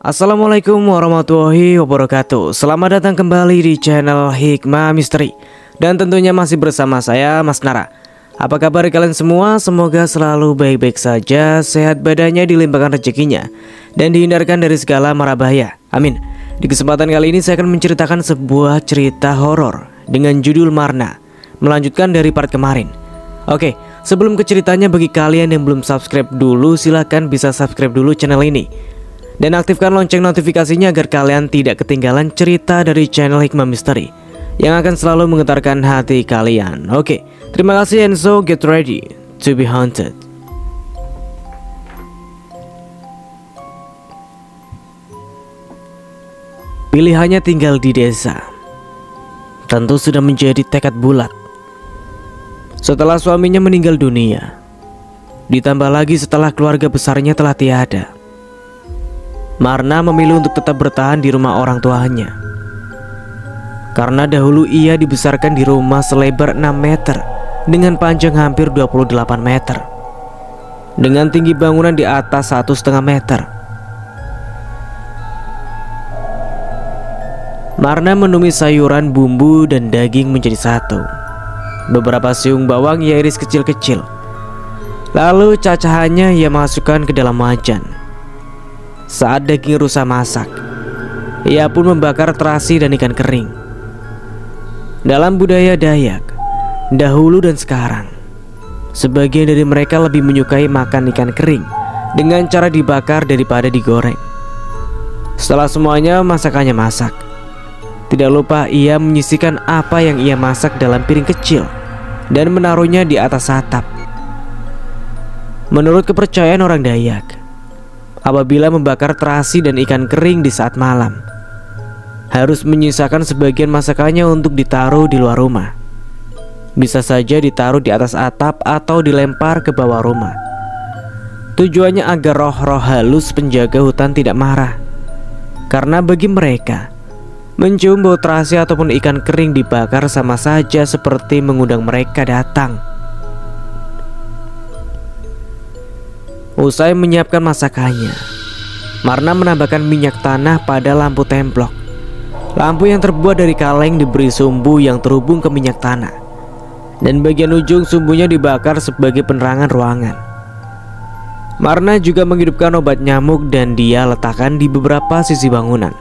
Assalamualaikum warahmatullahi wabarakatuh. Selamat datang kembali di channel Hikmah Misteri. Dan tentunya masih bersama saya, Mas Nara. Apa kabar kalian semua? Semoga selalu baik-baik saja, sehat badannya, dilimpahkan rezekinya, dan dihindarkan dari segala mara bahaya. Amin. Di kesempatan kali ini saya akan menceritakan sebuah cerita horor dengan judul Marna, melanjutkan dari part kemarin. Oke, sebelum ke ceritanya, bagi kalian yang belum subscribe dulu, silahkan bisa subscribe dulu channel ini dan aktifkan lonceng notifikasinya agar kalian tidak ketinggalan cerita dari channel Hikmah Misteri yang akan selalu menggetarkan hati kalian. Oke, terima kasih, and so get ready to be haunted. Pilihannya tinggal di desa tentu sudah menjadi tekad bulat. Setelah suaminya meninggal dunia, ditambah lagi setelah keluarga besarnya telah tiada, Marna memilih untuk tetap bertahan di rumah orang tuanya. Karena dahulu ia dibesarkan di rumah selebar 6 meter dengan panjang hampir 28 meter, dengan tinggi bangunan di atas 1,5 meter. Marna menumis sayuran, bumbu, dan daging menjadi satu. Beberapa siung bawang ia iris kecil-kecil, lalu cacahannya ia masukkan ke dalam wajan. Saat daging rusa masak, ia pun membakar terasi dan ikan kering. Dalam budaya Dayak, dahulu dan sekarang, sebagian dari mereka lebih menyukai makan ikan kering dengan cara dibakar daripada digoreng. Setelah semuanya masakannya masak, tidak lupa ia menyisihkan apa yang ia masak dalam piring kecil dan menaruhnya di atas atap. Menurut kepercayaan orang Dayak, apabila membakar terasi dan ikan kering di saat malam, harus menyisakan sebagian masakannya untuk ditaruh di luar rumah. Bisa saja ditaruh di atas atap atau dilempar ke bawah rumah. Tujuannya agar roh-roh halus penjaga hutan tidak marah. Karena bagi mereka, mencium bau terasi ataupun ikan kering dibakar sama saja seperti mengundang mereka datang. Usai menyiapkan masakannya, Marna menambahkan minyak tanah pada lampu templok. Lampu yang terbuat dari kaleng diberi sumbu yang terhubung ke minyak tanah, dan bagian ujung sumbunya dibakar sebagai penerangan ruangan. Marna juga menghidupkan obat nyamuk dan dia letakkan di beberapa sisi bangunan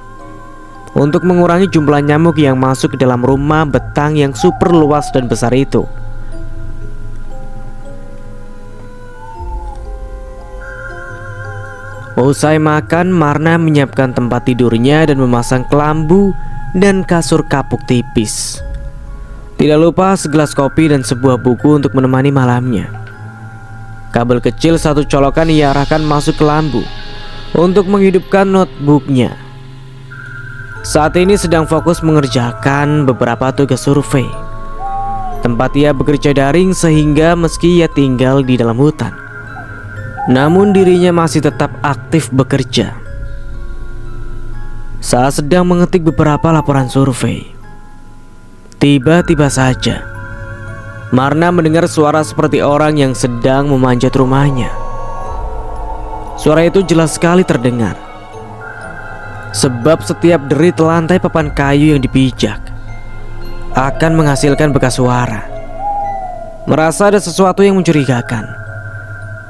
untuk mengurangi jumlah nyamuk yang masuk ke dalam rumah betang yang super luas dan besar itu. Usai makan, Marna menyiapkan tempat tidurnya dan memasang kelambu dan kasur kapuk tipis. Tidak lupa segelas kopi dan sebuah buku untuk menemani malamnya. Kabel kecil satu colokan ia arahkan masuk ke lambu untuk menghidupkan notebooknya. Saat ini sedang fokus mengerjakan beberapa tugas survei. Tempat ia bekerja daring sehingga meski ia tinggal di dalam hutan, namun dirinya masih tetap aktif bekerja. Saat sedang mengetik beberapa laporan survei, tiba-tiba saja Marna mendengar suara seperti orang yang sedang memanjat rumahnya. Suara itu jelas sekali terdengar, sebab setiap derit lantai papan kayu yang dipijak akan menghasilkan bekas suara. Merasa ada sesuatu yang mencurigakan,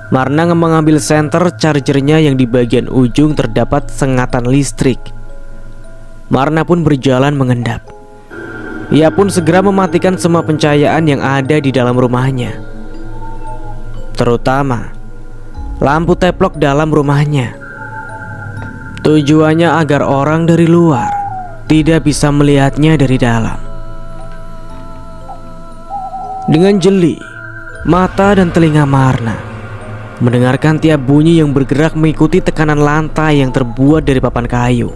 Marna mengambil senter chargernya yang di bagian ujung terdapat sengatan listrik. Marna pun berjalan mengendap. Ia pun segera mematikan semua pencahayaan yang ada di dalam rumahnya, terutama lampu teplok dalam rumahnya. Tujuannya agar orang dari luar tidak bisa melihatnya dari dalam. Dengan jeli, mata dan telinga Marna mendengarkan tiap bunyi yang bergerak mengikuti tekanan lantai yang terbuat dari papan kayu.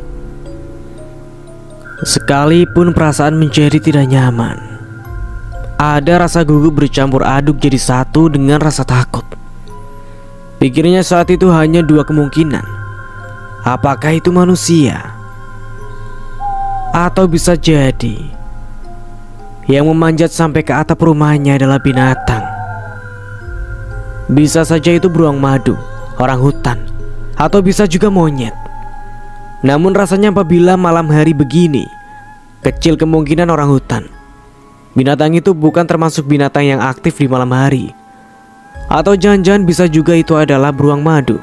Sekalipun perasaan menjadi tidak nyaman, ada rasa gugup bercampur aduk jadi satu dengan rasa takut. Pikirnya saat itu hanya dua kemungkinan. Apakah itu manusia? Atau bisa jadi yang memanjat sampai ke atap rumahnya adalah binatang. Bisa saja itu beruang madu, orang hutan, atau bisa juga monyet. Namun rasanya apabila malam hari begini, kecil kemungkinan orang hutan. Binatang itu bukan termasuk binatang yang aktif di malam hari. Atau jangan-jangan bisa juga itu adalah beruang madu.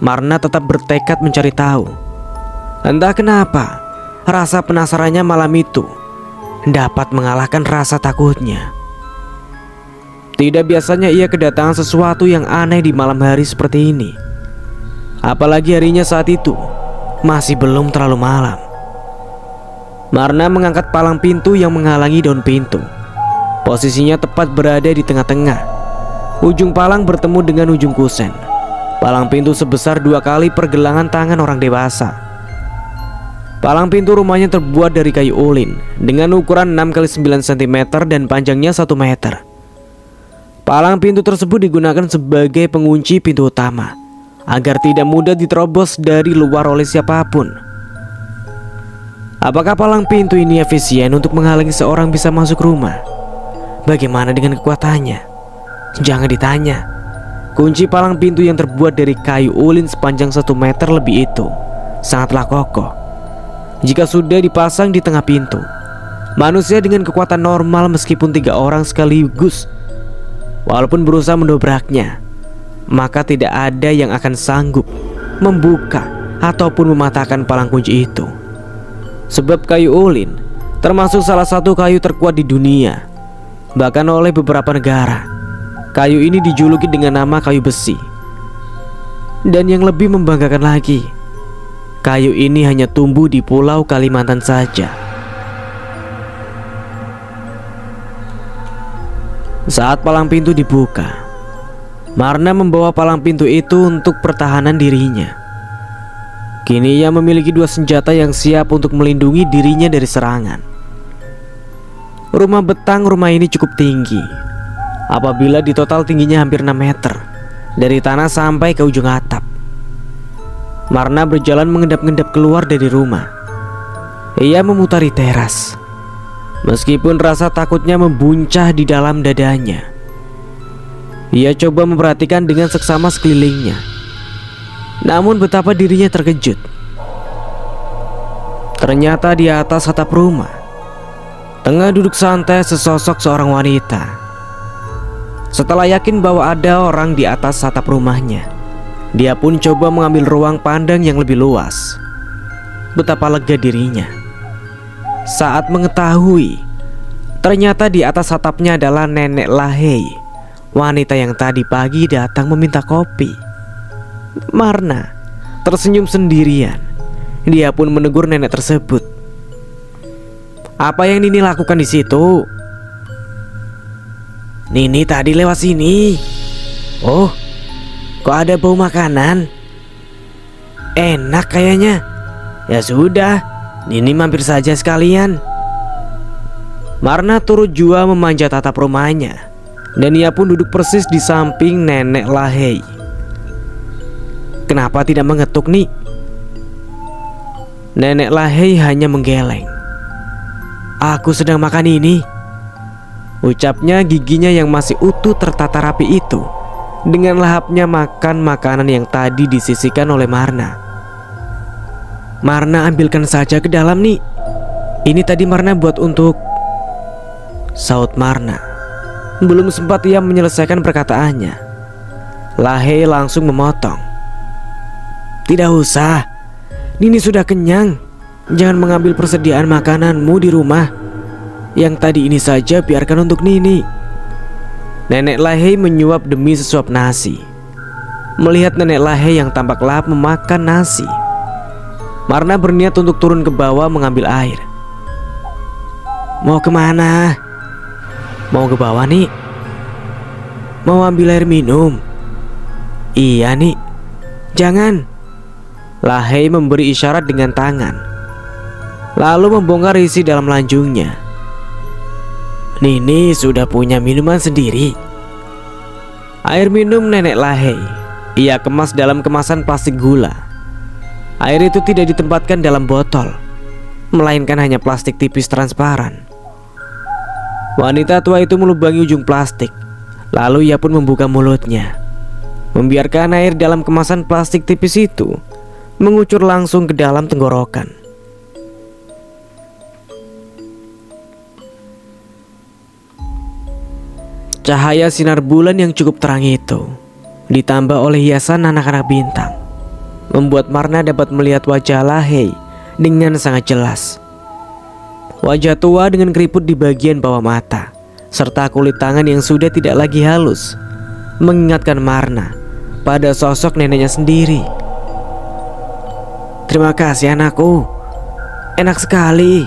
Marna tetap bertekad mencari tahu. Entah kenapa, rasa penasarannya malam itu dapat mengalahkan rasa takutnya. Tidak biasanya ia kedatangan sesuatu yang aneh di malam hari seperti ini. Apalagi harinya saat itu masih belum terlalu malam. Marna mengangkat palang pintu yang menghalangi daun pintu. Posisinya tepat berada di tengah-tengah. Ujung palang bertemu dengan ujung kusen. Palang pintu sebesar 2 kali pergelangan tangan orang dewasa. Palang pintu rumahnya terbuat dari kayu ulin dengan ukuran 6 x 9 cm dan panjangnya 1 meter. Palang pintu tersebut digunakan sebagai pengunci pintu utama agar tidak mudah diterobos dari luar oleh siapapun. Apakah palang pintu ini efisien untuk menghalangi seorang bisa masuk rumah? Bagaimana dengan kekuatannya? Jangan ditanya. Kunci palang pintu yang terbuat dari kayu ulin sepanjang 1 meter lebih itu sangatlah kokoh. Jika sudah dipasang di tengah pintu, manusia dengan kekuatan normal meskipun 3 orang sekaligus, walaupun berusaha mendobraknya, maka tidak ada yang akan sanggup membuka ataupun mematahkan palang kunci itu. Sebab kayu ulin termasuk salah satu kayu terkuat di dunia. Bahkan oleh beberapa negara, kayu ini dijuluki dengan nama kayu besi. Dan yang lebih membanggakan lagi, kayu ini hanya tumbuh di Pulau Kalimantan saja. Saat palang pintu dibuka, Marna membawa palang pintu itu untuk pertahanan dirinya. Kini ia memiliki 2 senjata yang siap untuk melindungi dirinya dari serangan. Rumah betang rumah ini cukup tinggi. Apabila di total tingginya hampir 6 meter dari tanah sampai ke ujung atap. Marna berjalan mengendap-endap keluar dari rumah. Ia memutari teras. Meskipun rasa takutnya membuncah di dalam dadanya, ia coba memperhatikan dengan seksama sekelilingnya. Namun betapa dirinya terkejut. Ternyata di atas atap rumah tengah duduk santai sesosok seorang wanita. Setelah yakin bahwa ada orang di atas atap rumahnya, dia pun coba mengambil ruang pandang yang lebih luas. Betapa lega dirinya saat mengetahui ternyata di atas atapnya adalah Nenek Lahei, wanita yang tadi pagi datang meminta kopi. Marna tersenyum sendirian. Dia pun menegur nenek tersebut. "Apa yang Nini lakukan di situ?" "Nini tadi lewat sini." "Oh, kok ada bau makanan? Enak kayaknya. Ya sudah, Nini mampir saja sekalian." Marna turut jua memanjat atap rumahnya, dan ia pun duduk persis di samping Nenek Lahei. "Kenapa tidak mengetuk, Nih?" Nenek Lahei hanya menggeleng. "Aku sedang makan ini," ucapnya. Giginya yang masih utuh tertata rapi itu dengan lahapnya makan makanan yang tadi disisihkan oleh Marna. "Marna ambilkan saja ke dalam, Nih. Ini tadi Marna buat untuk..." saut Marna. Belum sempat ia menyelesaikan perkataannya, Lahei langsung memotong. "Tidak usah, Nini sudah kenyang. Jangan mengambil persediaan makananmu di rumah. Yang tadi ini saja biarkan untuk Nini." Nenek Lahei menyuap demi sesuap nasi. Melihat Nenek Lahei yang tampak lahap memakan nasi, Marna berniat untuk turun ke bawah mengambil air. "Mau kemana?" "Mau ke bawah, Nih." "Mau ambil air minum?" "Iya, Nih." "Jangan." Lahei memberi isyarat dengan tangan, lalu membongkar isi dalam lanjungnya. "Nini sudah punya minuman sendiri." Air minum Nenek Lahei ia kemas dalam kemasan plastik gula. Air itu tidak ditempatkan dalam botol, melainkan hanya plastik tipis transparan. Wanita tua itu melubangi ujung plastik, lalu ia pun membuka mulutnya, membiarkan air dalam kemasan plastik tipis itu mengucur langsung ke dalam tenggorokan. Cahaya sinar bulan yang cukup terang itu, ditambah oleh hiasan anak-anak bintang, membuat Marna dapat melihat wajah Lahey dengan sangat jelas. Wajah tua dengan keriput di bagian bawah mata, serta kulit tangan yang sudah tidak lagi halus, mengingatkan Marna pada sosok neneknya sendiri. "Terima kasih anakku, enak sekali.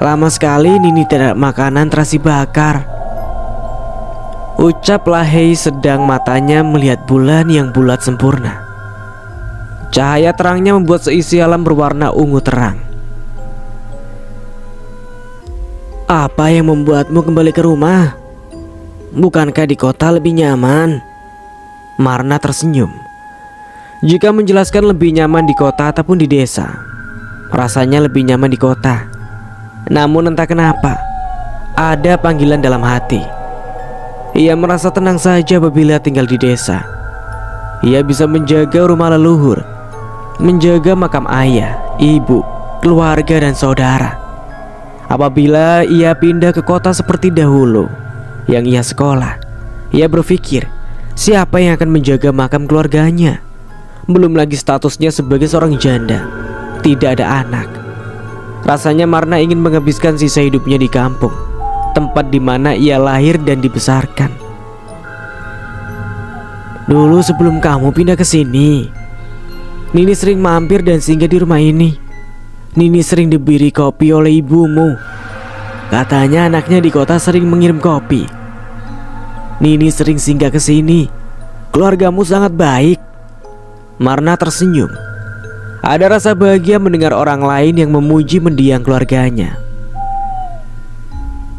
Lama sekali Nini tidak makanan terasi bakar," ucap Lahey sedang matanya melihat bulan yang bulat sempurna. Cahaya terangnya membuat seisi alam berwarna ungu terang. "Apa yang membuatmu kembali ke rumah? Bukankah di kota lebih nyaman?" Marna tersenyum. Jika menjelaskan lebih nyaman di kota ataupun di desa, rasanya lebih nyaman di kota. Namun entah kenapa, ada panggilan dalam hati. Ia merasa tenang saja apabila tinggal di desa. Ia bisa menjaga rumah leluhur, menjaga makam ayah, ibu, keluarga dan saudara. Apabila ia pindah ke kota seperti dahulu yang ia sekolah, ia berpikir siapa yang akan menjaga makam keluarganya. Belum lagi statusnya sebagai seorang janda, tidak ada anak. Rasanya Marna ingin menghabiskan sisa hidupnya di kampung, tempat di mana ia lahir dan dibesarkan. "Dulu sebelum kamu pindah ke sini, Nini sering mampir dan singgah di rumah ini. Nini sering diberi kopi oleh ibumu. Katanya anaknya di kota sering mengirim kopi. Nini sering singgah ke sini. Keluargamu sangat baik." Marna tersenyum. Ada rasa bahagia mendengar orang lain yang memuji mendiang keluarganya.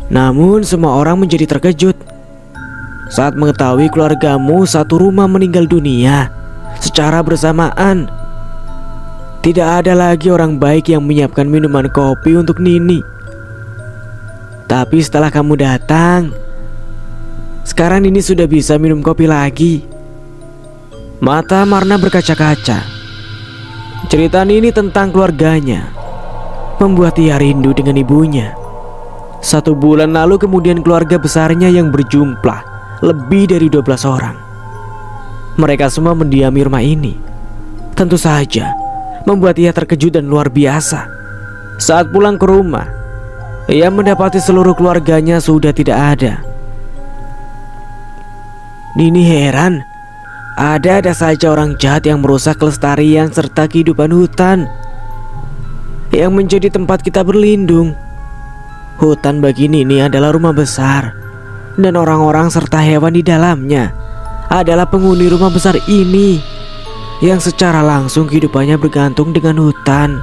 Namun semua orang menjadi terkejut saat mengetahui keluargamu satu rumah meninggal dunia secara bersamaan. Tidak ada lagi orang baik yang menyiapkan minuman kopi untuk Nini. Tapi setelah kamu datang, sekarang Nini sudah bisa minum kopi lagi. Mata Marna berkaca-kaca. Cerita Nini tentang keluarganya membuat ia rindu dengan ibunya. 1 bulan lalu kemudian keluarga besarnya yang berjumlah lebih dari 12 orang. Mereka semua mendiami rumah ini. Tentu saja membuat ia terkejut dan luar biasa. Saat pulang ke rumah, ia mendapati seluruh keluarganya sudah tidak ada. Nini heran, ada saja orang jahat yang merusak kelestarian serta kehidupan hutan yang menjadi tempat kita berlindung. Hutan bagi Nini adalah rumah besar, dan orang-orang serta hewan di dalamnya adalah penghuni rumah besar ini yang secara langsung kehidupannya bergantung dengan hutan.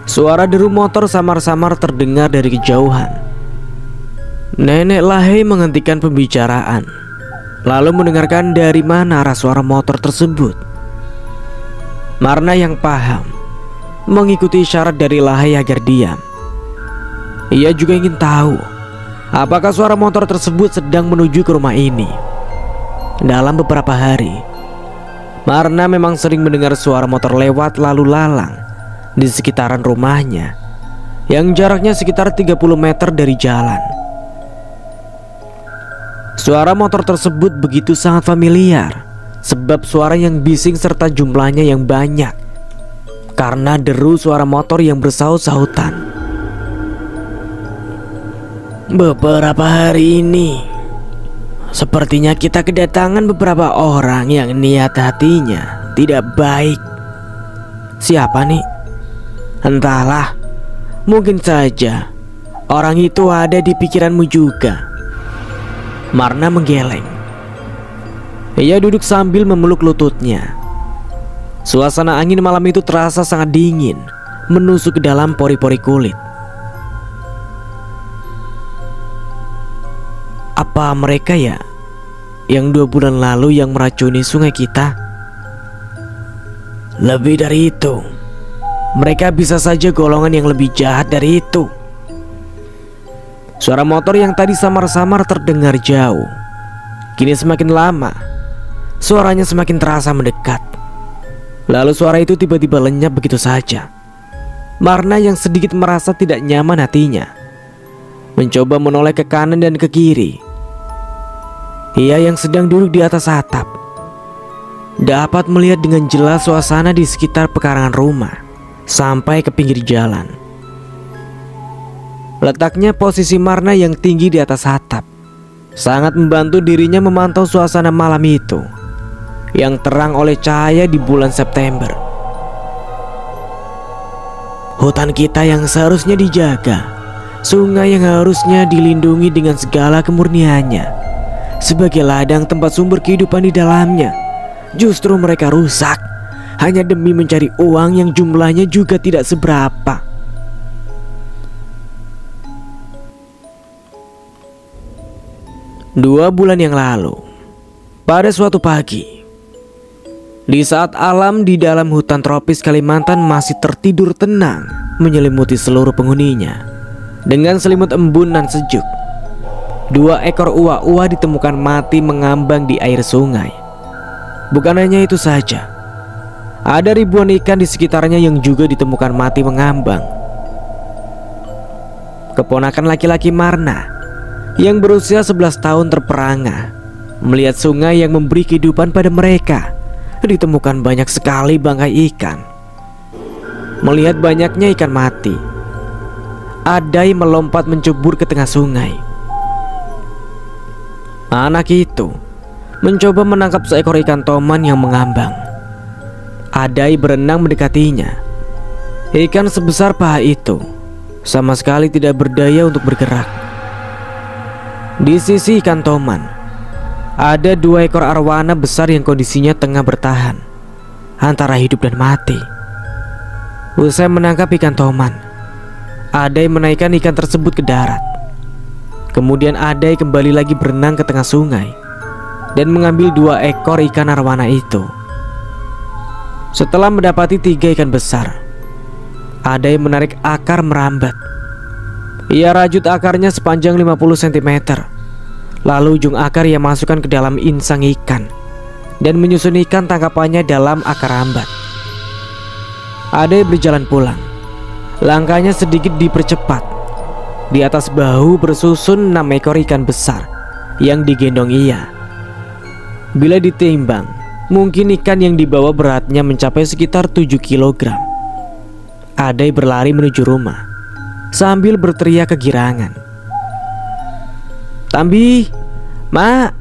Suara deru motor samar-samar terdengar dari kejauhan. Nenek Lahey menghentikan pembicaraan, lalu mendengarkan dari mana arah suara motor tersebut. Marna yang paham mengikuti isyarat dari Lahey agar diam. Ia juga ingin tahu apakah suara motor tersebut sedang menuju ke rumah ini. Dalam beberapa hari, Marna memang sering mendengar suara motor lewat lalu lalang di sekitaran rumahnya yang jaraknya sekitar 30 meter dari jalan. Suara motor tersebut begitu sangat familiar, sebab suara yang bising serta jumlahnya yang banyak, karena deru suara motor yang bersaut-sautan. Beberapa hari ini, sepertinya kita kedatangan beberapa orang yang niat hatinya tidak baik. Siapa nih? Entahlah, mungkin saja orang itu ada di pikiranmu juga. Marna menggeleng. Ia duduk sambil memeluk lututnya. Suasana angin malam itu terasa sangat dingin, menusuk ke dalam pori-pori kulit. Apa mereka ya yang 2 bulan lalu yang meracuni sungai kita? Lebih dari itu, mereka bisa saja golongan yang lebih jahat dari itu. Suara motor yang tadi samar-samar terdengar jauh, kini semakin lama suaranya semakin terasa mendekat. Lalu suara itu tiba-tiba lenyap begitu saja. Marna yang sedikit merasa tidak nyaman hatinya mencoba menoleh ke kanan dan ke kiri. Ia yang sedang duduk di atas atap dapat melihat dengan jelas suasana di sekitar pekarangan rumah sampai ke pinggir jalan. Letaknya posisi Marna yang tinggi di atas atap sangat membantu dirinya memantau suasana malam itu yang terang oleh cahaya di bulan September. Hutan kita yang seharusnya dijaga, sungai yang harusnya dilindungi dengan segala kemurniannya, sebagai ladang tempat sumber kehidupan di dalamnya, justru mereka rusak hanya demi mencari uang yang jumlahnya juga tidak seberapa. Dua bulan yang lalu, pada suatu pagi, di saat alam di dalam hutan tropis Kalimantan masih tertidur tenang menyelimuti seluruh penghuninya dengan selimut embun dan sejuk, dua ekor uwa-uwa ditemukan mati mengambang di air sungai. Bukan hanya itu saja, ada ribuan ikan di sekitarnya yang juga ditemukan mati mengambang. Keponakan laki-laki Marna yang berusia 11 tahun terperangah melihat sungai yang memberi kehidupan pada mereka. Ditemukan banyak sekali bangkai ikan. Melihat banyaknya ikan mati, Adai melompat mencebur ke tengah sungai. Anak itu mencoba menangkap seekor ikan toman yang mengambang. Adai berenang mendekatinya. Ikan sebesar paha itu sama sekali tidak berdaya untuk bergerak. Di sisi ikan toman ada dua ekor arwana besar yang kondisinya tengah bertahan antara hidup dan mati. Usai menangkap ikan toman, Adai menaikkan ikan tersebut ke darat. Kemudian Adai kembali lagi berenang ke tengah sungai dan mengambil dua ekor ikan arwana itu. Setelah mendapati 3 ikan besar, Adai menarik akar merambat. Ia rajut akarnya sepanjang 50 cm. Lalu ujung akar ia masukkan ke dalam insang ikan dan menyusun ikan tangkapannya dalam akar rambat. Adai berjalan pulang. Langkahnya sedikit dipercepat. Di atas bahu bersusun 6 ekor ikan besar yang digendong ia. Bila ditimbang, mungkin ikan yang dibawa beratnya mencapai sekitar 7 kg. Adai berlari menuju rumah sambil berteriak kegirangan. "Tambi, Mak!"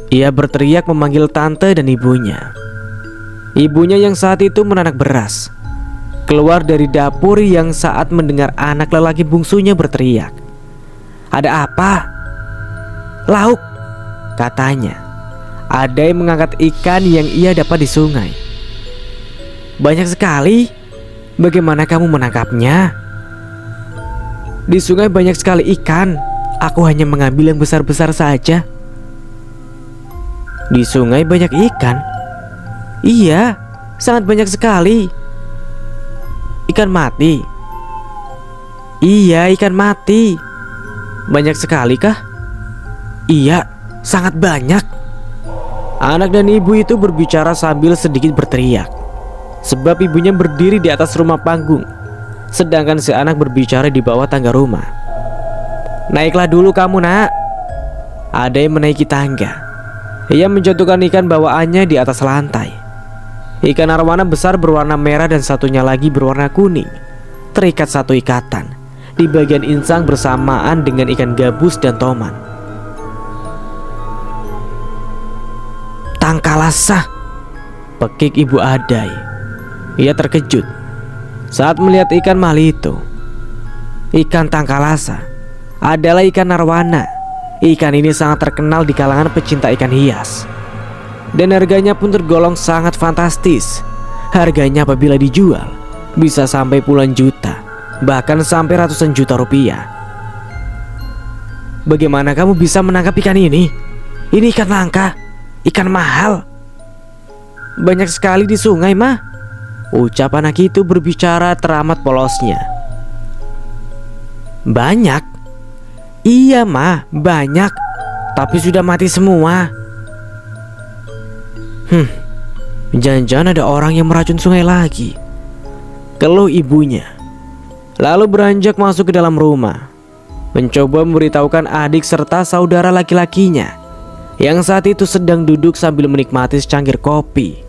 Ia berteriak memanggil tante dan ibunya. Ibunya yang saat itu menanak beras keluar dari dapur yang saat mendengar anak lelaki bungsunya berteriak. "Ada apa?" "Lauk," katanya. Adai mengangkat ikan yang ia dapat di sungai. "Banyak sekali. Bagaimana kamu menangkapnya?" "Di sungai banyak sekali ikan. Aku hanya mengambil yang besar-besar saja." "Di sungai banyak ikan?" "Iya, sangat banyak sekali." "Ikan mati?" "Iya, ikan mati." "Banyak sekali kah?" "Iya, sangat banyak." Anak dan ibu itu berbicara sambil sedikit berteriak, sebab ibunya berdiri di atas rumah panggung, sedangkan si anak berbicara di bawah tangga rumah. "Naiklah dulu kamu, Nak." Adai menaiki tangga. Ia menjatuhkan ikan bawaannya di atas lantai. Ikan arwana besar berwarna merah dan satunya lagi berwarna kuning, terikat satu ikatan di bagian insang bersamaan dengan ikan gabus dan toman. "Tangkalasa," pekik ibu Adai. Ia terkejut saat melihat ikan mahal itu. Ikan tangkalasa adalah ikan arwana. Ikan ini sangat terkenal di kalangan pecinta ikan hias, dan harganya pun tergolong sangat fantastis. Harganya apabila dijual bisa sampai puluhan juta, bahkan sampai ratusan juta rupiah. "Bagaimana kamu bisa menangkap ikan ini? Ini ikan langka, ikan mahal." "Banyak sekali di sungai, Mah," ucap anak itu berbicara teramat polosnya. "Banyak?" "Iya, Ma, banyak. Tapi sudah mati semua." Jangan-jangan ada orang yang meracun sungai lagi, keluh ibunya. Lalu beranjak masuk ke dalam rumah, mencoba memberitahukan adik serta saudara laki-lakinya yang saat itu sedang duduk sambil menikmati secangkir kopi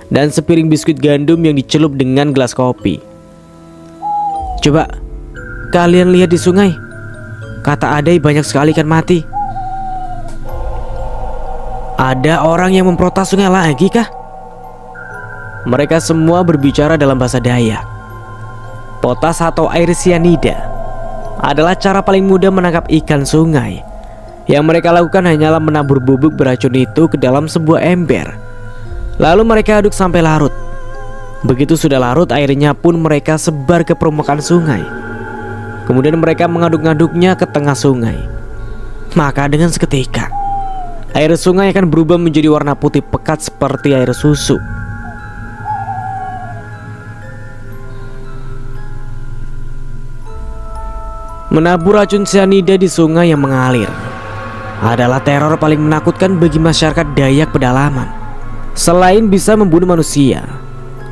dan sepiring biskuit gandum yang dicelup dengan gelas kopi. "Coba kalian lihat di sungai, kata Adai banyak sekali ikan mati." "Ada orang yang memprotes sungai lagi kah?" Mereka semua berbicara dalam bahasa Dayak. Potas atau air sianida adalah cara paling mudah menangkap ikan sungai. Yang mereka lakukan hanyalah menabur bubuk beracun itu ke dalam sebuah ember, lalu mereka aduk sampai larut. Begitu sudah larut, airnya pun mereka sebar ke permukaan sungai. Kemudian mereka mengaduk-ngaduknya ke tengah sungai. Maka dengan seketika air sungai akan berubah menjadi warna putih pekat seperti air susu. Menabur racun sianida di sungai yang mengalir adalah teror paling menakutkan bagi masyarakat Dayak pedalaman. Selain bisa membunuh manusia,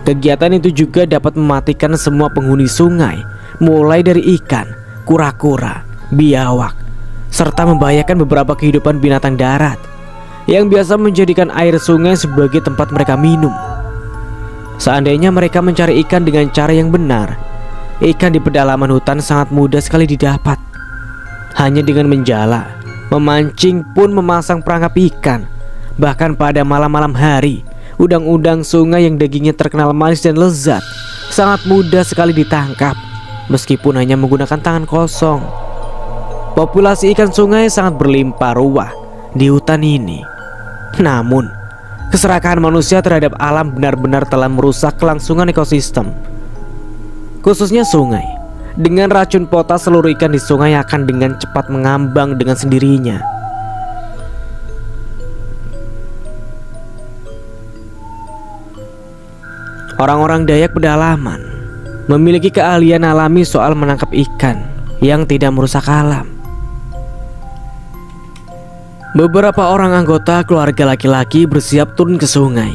kegiatan itu juga dapat mematikan semua penghuni sungai, mulai dari ikan, kura-kura, biawak, serta membahayakan beberapa kehidupan binatang darat yang biasa menjadikan air sungai sebagai tempat mereka minum. Seandainya mereka mencari ikan dengan cara yang benar, ikan di pedalaman hutan sangat mudah sekali didapat. Hanya dengan menjala, memancing pun memasang perangkap ikan. Bahkan pada malam-malam hari, udang-udang sungai yang dagingnya terkenal manis dan lezat sangat mudah sekali ditangkap, meskipun hanya menggunakan tangan kosong. Populasi ikan sungai sangat berlimpah ruah di hutan ini. Namun, keserakahan manusia terhadap alam benar-benar telah merusak kelangsungan ekosistem, khususnya sungai. Dengan racun potas, seluruh ikan di sungai akan dengan cepat mengambang dengan sendirinya. Orang-orang Dayak pedalaman memiliki keahlian alami soal menangkap ikan yang tidak merusak alam. Beberapa orang anggota keluarga laki-laki bersiap turun ke sungai.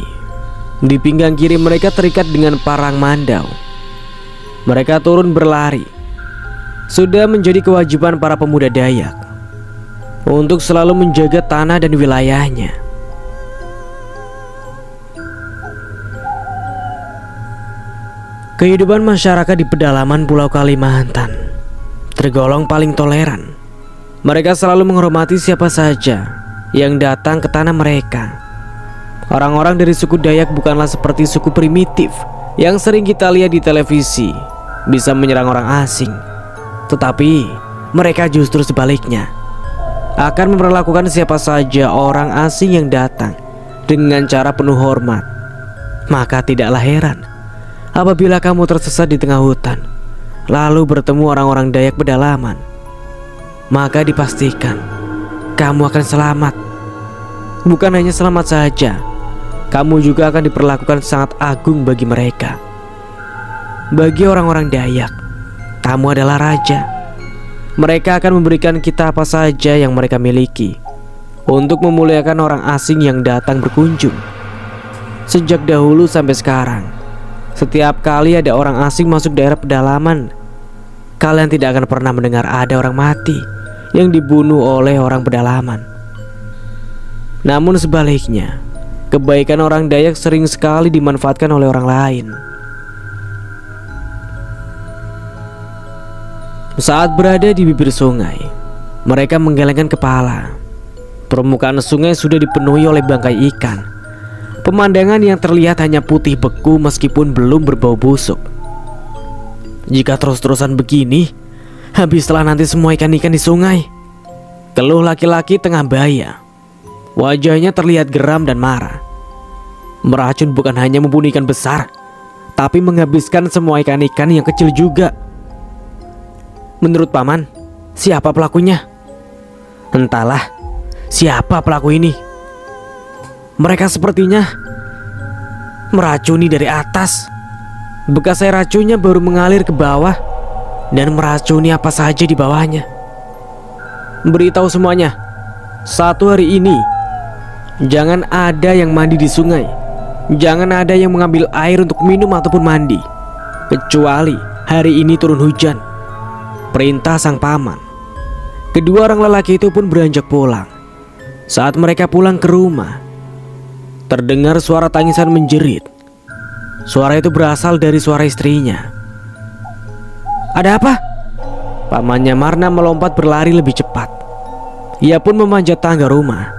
Di pinggang kiri mereka terikat dengan parang mandau. Mereka turun berlari. Sudah menjadi kewajiban para pemuda Dayak untuk selalu menjaga tanah dan wilayahnya. Kehidupan masyarakat di pedalaman Pulau Kalimantan tergolong paling toleran. Mereka selalu menghormati siapa saja yang datang ke tanah mereka. Orang-orang dari suku Dayak bukanlah seperti suku primitif yang sering kita lihat di televisi, bisa menyerang orang asing. Tetapi mereka justru sebaliknya, akan memperlakukan siapa saja orang asing yang datang dengan cara penuh hormat. Maka tidaklah heran apabila kamu tersesat di tengah hutan, lalu bertemu orang-orang Dayak pedalaman, maka dipastikan kamu akan selamat. Bukan hanya selamat saja, kamu juga akan diperlakukan sangat agung bagi mereka. Bagi orang-orang Dayak, kamu adalah raja. Mereka akan memberikan kita apa saja yang mereka miliki untuk memuliakan orang asing yang datang berkunjung. Sejak dahulu sampai sekarang, setiap kali ada orang asing masuk daerah pedalaman, kalian tidak akan pernah mendengar ada orang mati yang dibunuh oleh orang pedalaman. Namun sebaliknya, kebaikan orang Dayak sering sekali dimanfaatkan oleh orang lain. Saat berada di bibir sungai, mereka menggelengkan kepala. Permukaan sungai sudah dipenuhi oleh bangkai ikan. Pemandangan yang terlihat hanya putih beku meskipun belum berbau busuk. Jika terus-terusan begini, habislah nanti semua ikan-ikan di sungai, keluh laki-laki tengah baya. Wajahnya terlihat geram dan marah. Meracun bukan hanya membunuh ikan besar, tapi menghabiskan semua ikan-ikan yang kecil juga. Menurut paman, siapa pelakunya? Entahlah, siapa pelaku ini? Mereka sepertinya meracuni dari atas. Bekas air racunnya baru mengalir ke bawah dan meracuni apa saja di bawahnya. Beritahu semuanya, satu hari ini jangan ada yang mandi di sungai Jangan ada yang mengambil air untuk minum ataupun mandi, kecuali hari ini turun hujan. Perintah sang paman. Kedua orang lelaki itu pun beranjak pulang. Saat mereka pulang ke rumah, terdengar suara tangisan menjerit. Suara itu berasal dari suara istrinya. "Ada apa?" Pamannya Marna melompat berlari lebih cepat. Ia pun memanjat tangga rumah.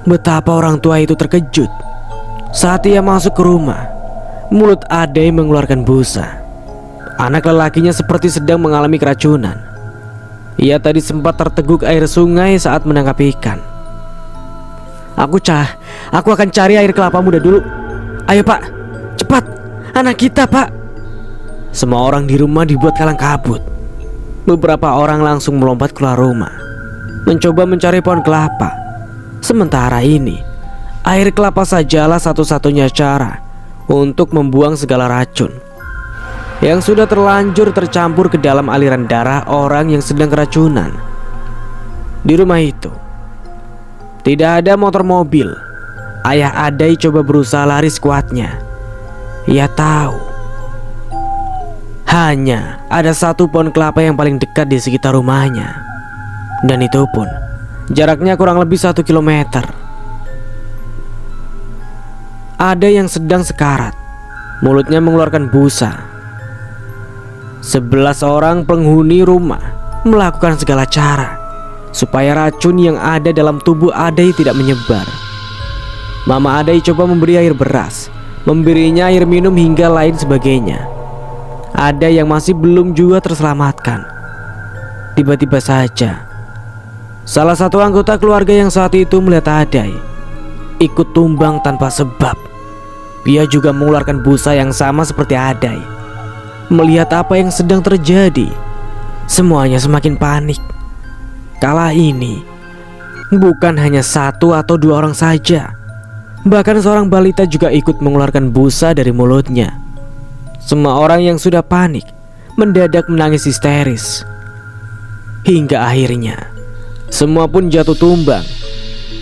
Betapa orang tua itu terkejut saat ia masuk ke rumah. Mulut Ade mengeluarkan busa. Anak lelakinya seperti sedang mengalami keracunan. Ia tadi sempat terteguk air sungai saat menangkap ikan. Aku akan cari air kelapa muda dulu. Ayo pak, cepat, anak kita pak." Semua orang di rumah dibuat kalang kabut. Beberapa orang langsung melompat keluar rumah, mencoba mencari pohon kelapa. Sementara ini, air kelapa sajalah satu-satunya cara untuk membuang segala racun yang sudah terlanjur tercampur ke dalam aliran darah orang yang sedang keracunan. Di rumah itu tidak ada motor mobil. Ayah Adai coba berusaha lari sekuatnya. Ia tahu hanya ada satu pohon kelapa yang paling dekat di sekitar rumahnya, dan itu pun jaraknya kurang lebih 1 kilometer. Ada yang sedang sekarat, mulutnya mengeluarkan busa. 11 orang penghuni rumah melakukan segala cara supaya racun yang ada dalam tubuh Adai tidak menyebar. Mama Adai coba memberi air beras, memberinya air minum hingga lain sebagainya. Ada yang masih belum juga terselamatkan. Tiba-tiba saja salah satu anggota keluarga yang saat itu melihat Adai ikut tumbang tanpa sebab. Ia juga mengeluarkan busa yang sama seperti Adai. Melihat apa yang sedang terjadi, semuanya semakin panik. Kala ini bukan hanya 1 atau 2 orang saja, bahkan seorang balita juga ikut mengeluarkan busa dari mulutnya. Semua orang yang sudah panik mendadak menangis histeris. Hingga akhirnya semua pun jatuh tumbang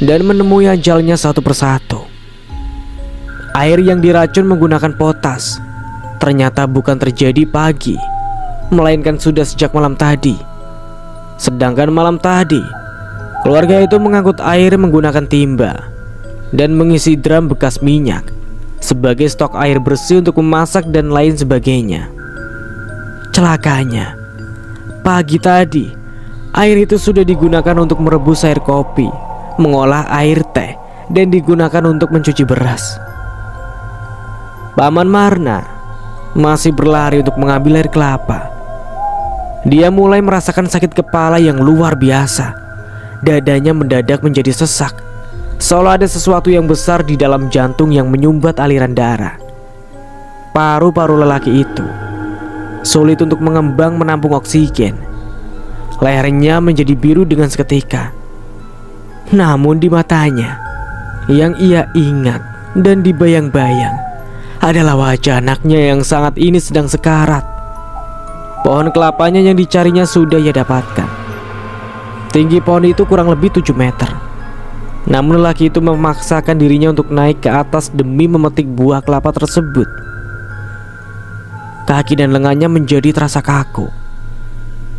dan menemui ajalnya satu persatu. Air yang diracun menggunakan potas ternyata bukan terjadi pagi, melainkan sudah sejak malam tadi. Sedangkan malam tadi, keluarga itu mengangkut air menggunakan timba dan mengisi drum bekas minyak sebagai stok air bersih untuk memasak dan lain sebagainya. Celakanya, pagi tadi air itu sudah digunakan untuk merebus air kopi, mengolah air teh, dan digunakan untuk mencuci beras. Paman Marna masih berlari untuk mengambil air kelapa. Dia mulai merasakan sakit kepala yang luar biasa. Dadanya mendadak menjadi sesak, seolah ada sesuatu yang besar di dalam jantung yang menyumbat aliran darah. Paru-paru lelaki itu sulit untuk mengembang menampung oksigen. Lehernya menjadi biru dengan seketika. Namun di matanya, yang ia ingat dan dibayang-bayang adalah wajah anaknya yang saat ini sedang sekarat. Pohon kelapanya yang dicarinya sudah ia dapatkan. Tinggi pohon itu kurang lebih 7 meter. Namun lelaki itu memaksakan dirinya untuk naik ke atas demi memetik buah kelapa tersebut. Kaki dan lengannya menjadi terasa kaku.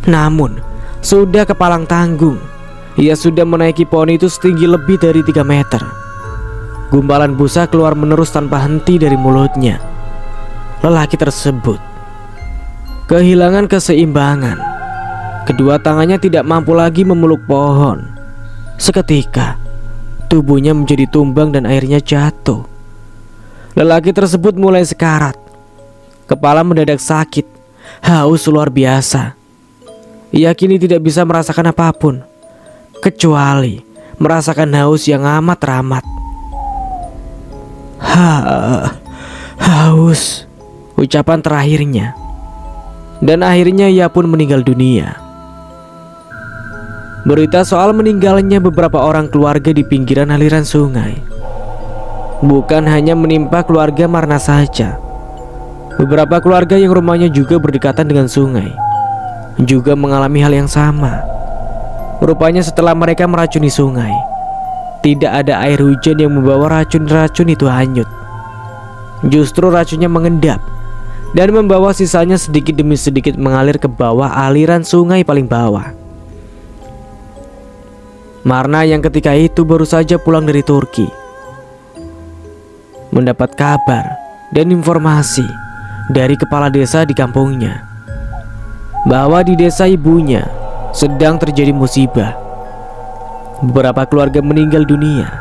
Namun sudah kepalang tanggung. Ia sudah menaiki pohon itu setinggi lebih dari 3 meter. Gumpalan busa keluar menerus tanpa henti dari mulutnya. Lelaki tersebut kehilangan keseimbangan. Kedua tangannya tidak mampu lagi memeluk pohon. Seketika tubuhnya menjadi tumbang dan airnya jatuh. Lelaki tersebut mulai sekarat. Kepala mendadak sakit, haus luar biasa. Ia kini tidak bisa merasakan apapun kecuali merasakan haus yang amat teramat. Haus, ucapan terakhirnya. Dan akhirnya ia pun meninggal dunia. Berita soal meninggalnya beberapa orang keluarga di pinggiran aliran sungai bukan hanya menimpa keluarga Marna saja. Beberapa keluarga yang rumahnya juga berdekatan dengan sungai juga mengalami hal yang sama. Rupanya setelah mereka meracuni sungai, tidak ada air hujan yang membawa racun-racun itu hanyut. Justru racunnya mengendap dan membawa sisanya sedikit demi sedikit mengalir ke bawah aliran sungai paling bawah. Marna yang ketika itu baru saja pulang dari Turki mendapat kabar dan informasi dari kepala desa di kampungnya bahwa di desa ibunya sedang terjadi musibah. Beberapa keluarga meninggal dunia,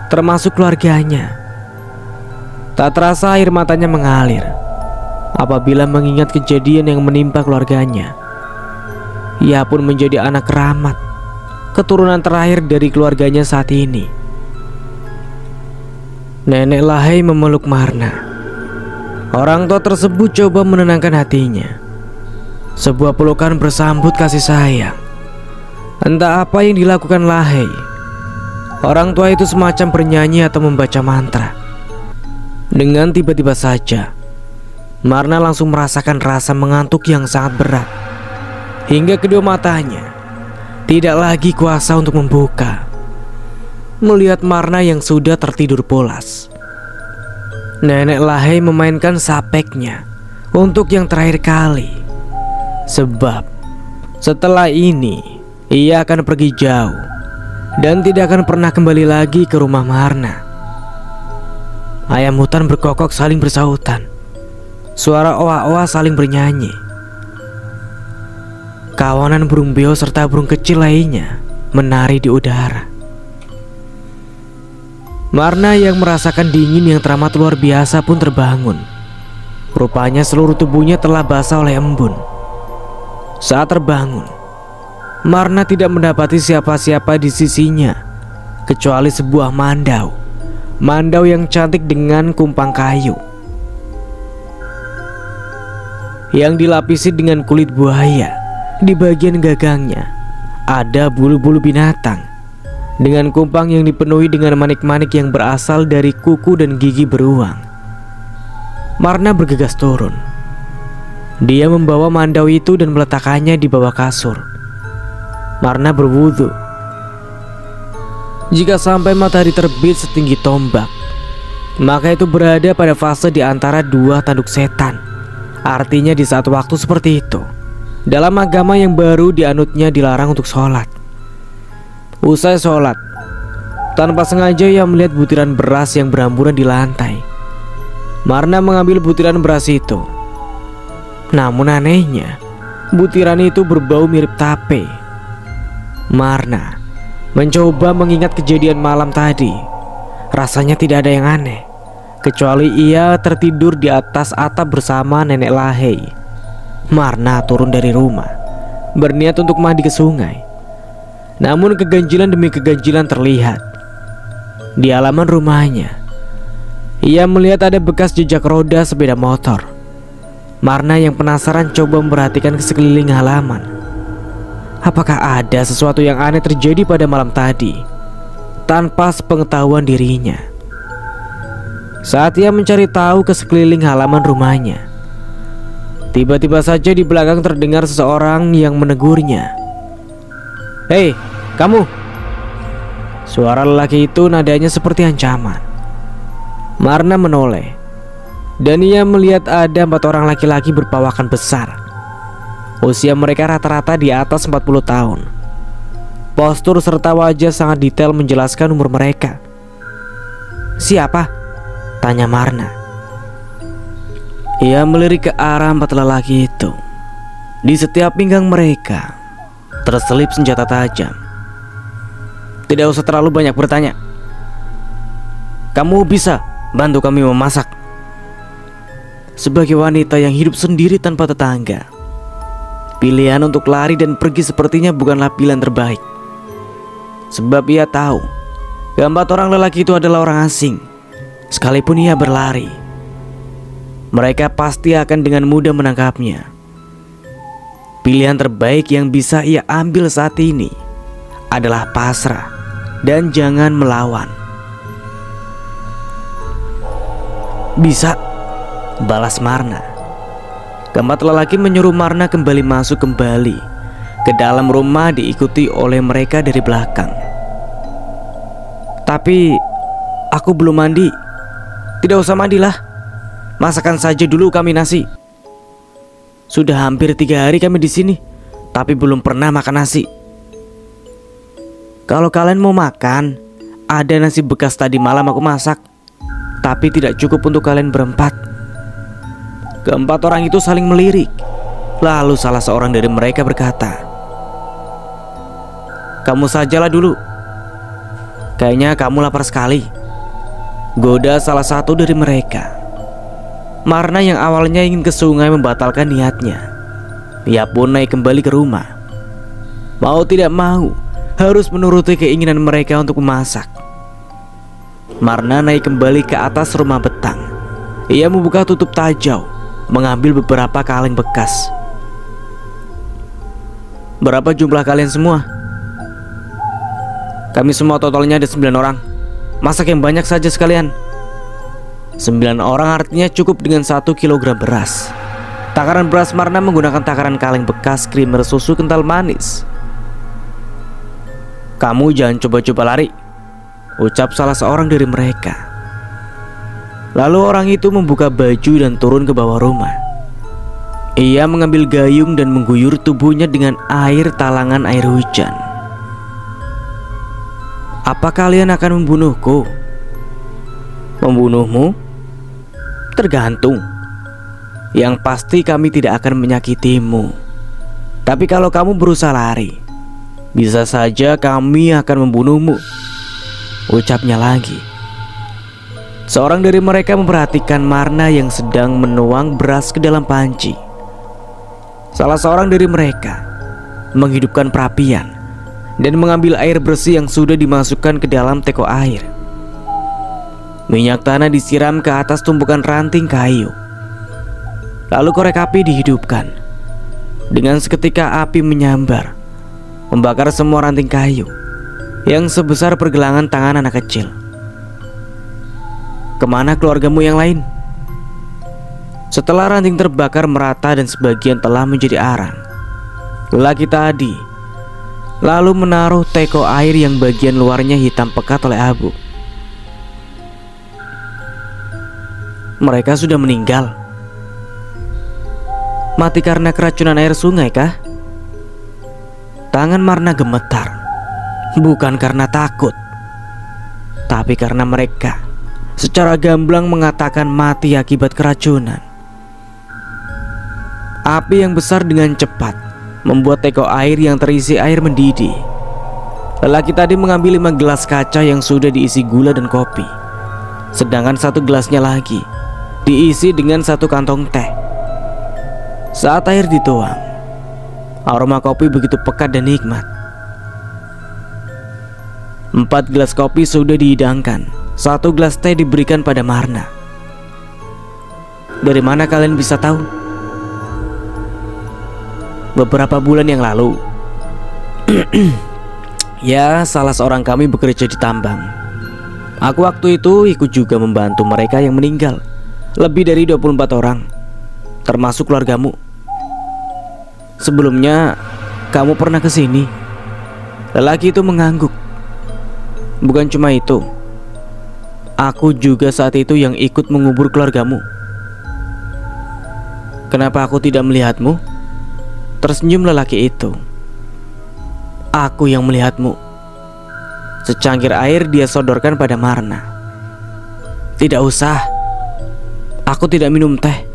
termasuk keluarganya. Tak terasa air matanya mengalir apabila mengingat kejadian yang menimpa keluarganya. Ia pun menjadi anak keramat, keturunan terakhir dari keluarganya saat ini. Nenek Lahai memeluk Marna. Orang tua tersebut coba menenangkan hatinya. Sebuah pelukan bersambut kasih sayang. Entah apa yang dilakukan Lahai. Orang tua itu semacam bernyanyi atau membaca mantra. Dengan tiba-tiba saja Marna langsung merasakan rasa mengantuk yang sangat berat, hingga kedua matanya tidak lagi kuasa untuk membuka. Melihat Marna yang sudah tertidur pulas, Nenek Lahai memainkan sapeknya untuk yang terakhir kali. Sebab setelah ini ia akan pergi jauh dan tidak akan pernah kembali lagi ke rumah Marna. Ayam hutan berkokok saling bersautan. Suara oa-oa saling bernyanyi. Kawanan burung beo serta burung kecil lainnya menari di udara. Marna yang merasakan dingin yang teramat luar biasa pun terbangun. Rupanya seluruh tubuhnya telah basah oleh embun. Saat terbangun, Marna tidak mendapati siapa-siapa di sisinya kecuali sebuah mandau. Mandau yang cantik dengan kumpang kayu yang dilapisi dengan kulit buaya. Di bagian gagangnya ada bulu-bulu binatang dengan kumpang yang dipenuhi dengan manik-manik yang berasal dari kuku dan gigi beruang. Marna bergegas turun. Dia membawa mandau itu dan meletakkannya di bawah kasur. Marna berwudu. Jika sampai matahari terbit setinggi tombak, maka itu berada pada fase di antara dua tanduk setan. Artinya di saat waktu seperti itu, dalam agama yang baru dianutnya dilarang untuk sholat. Usai sholat, tanpa sengaja ia melihat butiran beras yang berhamburan di lantai. Marna mengambil butiran beras itu. Namun anehnya, butiran itu berbau mirip tape. Marna mencoba mengingat kejadian malam tadi. Rasanya tidak ada yang aneh, kecuali ia tertidur di atas atap bersama Nenek Lahai. Marna turun dari rumah, berniat untuk mandi ke sungai. Namun keganjilan demi keganjilan terlihat. Di halaman rumahnya, ia melihat ada bekas jejak roda sepeda motor. Marna yang penasaran coba memperhatikan ke sekeliling halaman. Apakah ada sesuatu yang aneh terjadi pada malam tadi tanpa sepengetahuan dirinya? Saat ia mencari tahu ke sekeliling halaman rumahnya, tiba-tiba saja di belakang terdengar seseorang yang menegurnya. "Hei, kamu!" Suara lelaki itu nadanya seperti ancaman. Marna menoleh, dan ia melihat ada 4 orang laki-laki berpawakan besar. Usia mereka rata-rata di atas 40 tahun. Postur serta wajah sangat detail menjelaskan umur mereka. "Siapa?" tanya Marna. Ia melirik ke arah 4 lelaki itu. Di setiap pinggang mereka terselip senjata tajam. "Tidak usah terlalu banyak bertanya. Kamu bisa bantu kami memasak." Sebagai wanita yang hidup sendiri tanpa tetangga, pilihan untuk lari dan pergi sepertinya bukanlah pilihan terbaik. Sebab ia tahu keempat orang lelaki itu adalah orang asing. Sekalipun ia berlari, mereka pasti akan dengan mudah menangkapnya. Pilihan terbaik yang bisa ia ambil saat ini adalah pasrah dan jangan melawan. "Bisa," balas Marna. Keempat lelaki menyuruh Marna kembali masuk kembali ke dalam rumah diikuti oleh mereka dari belakang. Tapi aku belum mandi. Tidak usah mandilah. Masakan saja dulu kami nasi. Sudah hampir 3 hari kami di sini, tapi belum pernah makan nasi. Kalau kalian mau makan, ada nasi bekas tadi malam aku masak, tapi tidak cukup untuk kalian berempat. Keempat orang itu saling melirik. Lalu salah seorang dari mereka berkata, "Kamu sajalah dulu. Kayaknya kamu lapar sekali," goda salah satu dari mereka. Marna yang awalnya ingin ke sungai membatalkan niatnya. Ia pun naik kembali ke rumah. Mau tidak mau, harus menuruti keinginan mereka untuk memasak. Marna naik kembali ke atas rumah betang. Ia membuka tutup tajau, mengambil beberapa kaleng bekas. "Berapa jumlah kalian semua?" "Kami semua totalnya ada 9 orang. Masak yang banyak saja sekalian." 9 orang artinya cukup dengan 1 kilogram beras. Takaran beras Marna menggunakan takaran kaleng bekas krimer susu kental manis. "Kamu jangan coba-coba lari," ucap salah seorang dari mereka. Lalu orang itu membuka baju dan turun ke bawah rumah. Ia mengambil gayung dan mengguyur tubuhnya dengan air talangan air hujan. "Apa kalian akan membunuhku?" "Membunuhmu? Tergantung. Yang pasti kami tidak akan menyakitimu. Tapi kalau kamu berusaha lari, bisa saja kami akan membunuhmu," ucapnya lagi. Seorang dari mereka memperhatikan Marna yang sedang menuang beras ke dalam panci. Salah seorang dari mereka menghidupkan perapian dan mengambil air bersih yang sudah dimasukkan ke dalam teko air. Minyak tanah disiram ke atas tumpukan ranting kayu. Lalu korek api dihidupkan. Dengan seketika api menyambar, membakar semua ranting kayu yang sebesar pergelangan tangan anak kecil. "Kemana keluargamu yang lain?" Setelah ranting terbakar merata dan sebagian telah menjadi arang, lelaki tadi lalu menaruh teko air yang bagian luarnya hitam pekat oleh abu. "Mereka sudah meninggal. Mati karena keracunan air sungai kah?" Tangan Marna gemetar. Bukan karena takut, tapi karena mereka secara gamblang mengatakan mati akibat keracunan. Api yang besar dengan cepat membuat teko air yang terisi air mendidih. Lelaki tadi mengambil 5 gelas kaca yang sudah diisi gula dan kopi, sedangkan 1 gelasnya lagi diisi dengan 1 kantong teh. Saat air dituang, aroma kopi begitu pekat dan nikmat. 4 gelas kopi sudah dihidangkan. 1 gelas teh diberikan pada Marna. "Dari mana kalian bisa tahu?" "Beberapa bulan yang lalu, ya, salah seorang kami bekerja di tambang. Aku waktu itu ikut juga membantu mereka yang meninggal. Lebih dari 24 orang, termasuk keluargamu. Sebelumnya, kamu pernah ke sini?" Lelaki itu mengangguk. "Bukan cuma itu, aku juga saat itu yang ikut mengubur keluargamu." "Kenapa aku tidak melihatmu?" Tersenyum lelaki itu. "Aku yang melihatmu." Secangkir air dia sodorkan pada Marna. "Tidak usah, aku tidak minum teh,"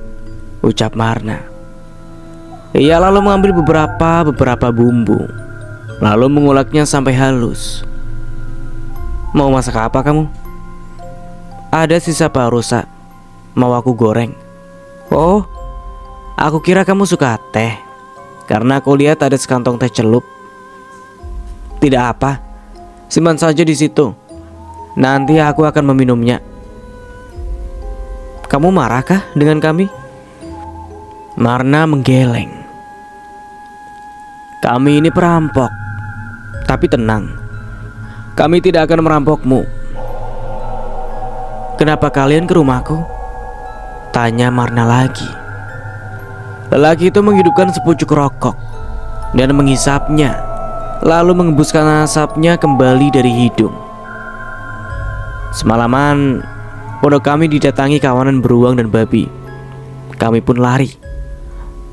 ucap Marna. Ia lalu mengambil beberapa bumbu, lalu menguleknya sampai halus. "Mau masak apa kamu?" "Ada sisa paha rusak, mau aku goreng." "Oh, aku kira kamu suka teh, karena aku lihat ada sekantong teh celup." "Tidak apa, simpan saja di situ. Nanti aku akan meminumnya." "Kamu marahkah dengan kami?" Marna menggeleng. "Kami ini perampok. Tapi tenang, kami tidak akan merampokmu." "Kenapa kalian ke rumahku?" tanya Marna lagi. Lelaki itu menghidupkan sepucuk rokok dan menghisapnya, lalu mengembuskan asapnya kembali dari hidung. Semalaman pondok kami didatangi kawanan beruang dan babi. Kami pun lari.